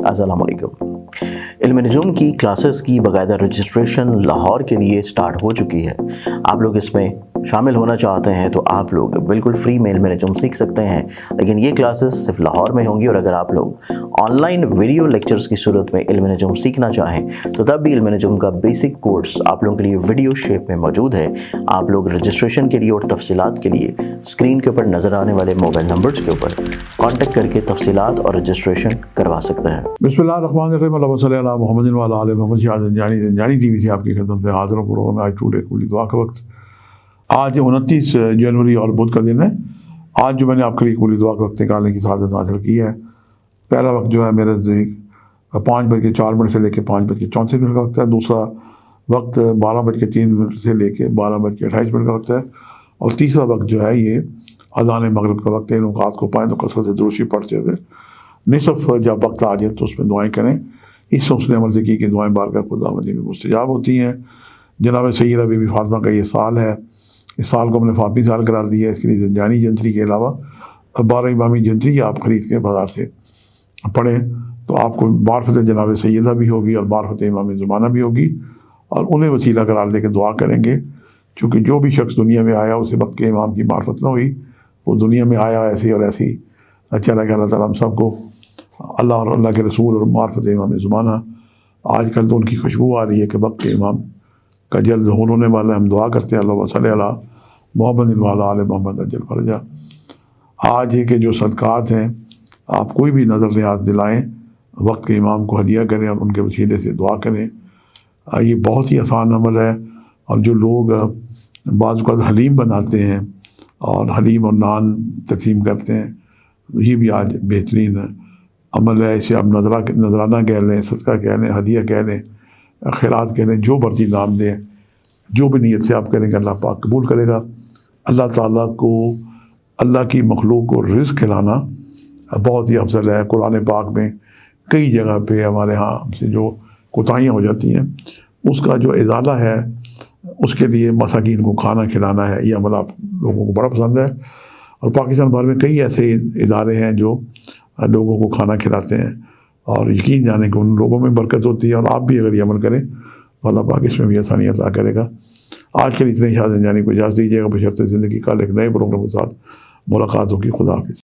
السلام علیکم۔ علم نجوم کی کلاسز کی باقاعدہ رجسٹریشن لاہور کے لیے سٹارٹ ہو چکی ہے۔ آپ لوگ اس میں شامل ہونا چاہتے ہیں تو آپ لوگ بالکل فری میں علم نجوم سیکھ سکتے ہیں، لیکن یہ کلاسز صرف لاہور میں ہوں گی، اور اگر آپ لوگ آن لائن ویڈیو لیکچرز کی صورت میں علم نجوم سیکھنا چاہیں تو تب بھی علم نجوم کا بیسک کورس آپ لوگوں کے لیے ویڈیو شیپ میں موجود ہے۔ آپ لوگ رجسٹریشن کے لیے اور تفصیلات کے لیے اسکرین کے اوپر نظر آنے والے موبائل نمبرز کے اوپر کانٹیکٹ کر کے تفصیلات اور رجسٹریشن کروا سکتے ہیں۔ بسم اللہ الرحمن الرحیم، اللہم صلی علی محمد وعلی آل محمد۔ زنجانی ٹی وی سے آپ کی خدمت میں حاضر ہوں۔ پروگرام آج ٹوڈے قبولی دعا کا وقت، آج 29 جنوری اور بدھ کا دن ہے۔ آج جو میں نے آپ کے لیے قبولی دعا کا وقت نکالنے کی سعادت حاصل کی ہے، پہلا وقت جو ہے میرے نزدیک 5:04 سے لے کے 5:64 کا وقت ہے۔ دوسرا وقت 12:03 سے لے کے 12:28 کا وقت ہے، اور تیسرا وقت جو ہے یہ اذان مغرب کا وقت ہے۔ ان اوقات کو پائیں تو کثرت سے درود پڑھتے ہوئے نصف جب وقت آ جائے تو اس میں دعائیں کریں۔ اس حسن عمل سے کی کہ دعائیں بارگاہ خداوندی میں مستجاب ہوتی ہیں۔ جناب سیدہ بی بی فاطمہ کا یہ سال ہے، اس سال کو ہم نے فاطمی سال قرار دیا ہے۔ اس کے لیے زنجانی جنتری کے علاوہ 12 امامی جنتری آپ خرید کے بازار سے پڑھیں تو آپ کو معرفت جناب سیدہ بھی ہوگی اور معرفت امام زمانہ بھی ہوگی، اور انہیں وسیلہ قرار دے کے دعا کریں گے، چونکہ جو بھی شخص دنیا میں آیا اسے وقت کے امام کی معرفت نہ ہوئی، وہ دنیا میں آیا ایسے اور ایسے ہی چلا گیا۔ اللہ تعالیٰ ہم سب کو اللہ اور اللہ کے رسول اور معرفت امام زمانہ، آج کل تو ان کی خوشبو آ رہی ہے کہ وقت کے امام کا جلد ظہور ہونے والا ہے۔ ہم دعا کرتے ہیں اللہم صلی علی محمد وعلی آل محمد عجل فرجہ۔ آج ہے کہ جو صدقات ہیں آپ کوئی بھی نظر نیاز دلائیں، وقت کے امام کو ہدیہ کریں اور ان کے وسیلے سے دعا کریں۔ یہ بہت ہی آسان عمل ہے، اور جو لوگ بعض اوقات حلیم بناتے ہیں اور حلیم اور نان تقسیم کرتے ہیں، یہ بھی آج بہترین عمل ہے۔ اسے آپ نذرانہ کہہ لیں، صدقہ کہہ لیں، ہدیہ کہہ لیں، خیرات کہہ لیں، جو مرضی نام دیں، جو بھی نیت سے آپ کریں گے اللہ پاک قبول کرے گا۔ اللہ تعالیٰ کو اللہ کی مخلوق کو رزق کھلانا بہت ہی افضل ہے۔ قرآن پاک میں کئی جگہ پہ ہمارے ہاں سے جو کوتاہیاں ہو جاتی ہیں اس کا جو ازالہ ہے، اس کے لیے مساکین کو کھانا کھلانا ہے، یہ عمل آپ لوگوں کو بڑا پسند ہے۔ اور پاکستان بھر میں کئی ایسے ادارے ہیں جو لوگوں کو کھانا کھلاتے ہیں، اور یقین جانے کہ ان لوگوں میں برکت ہوتی ہے، اور آپ بھی اگر یہ عمل کریں تو اللہ پاک اس میں بھی آسانی عطا کرے گا۔ آج کے لیے اتنے ہی، زنجانی کو اجازت دیجیے گا، بشرط زندگی کا ایک نئے پروگرام کے ساتھ ملاقات ہوگی۔ خدا حافظ۔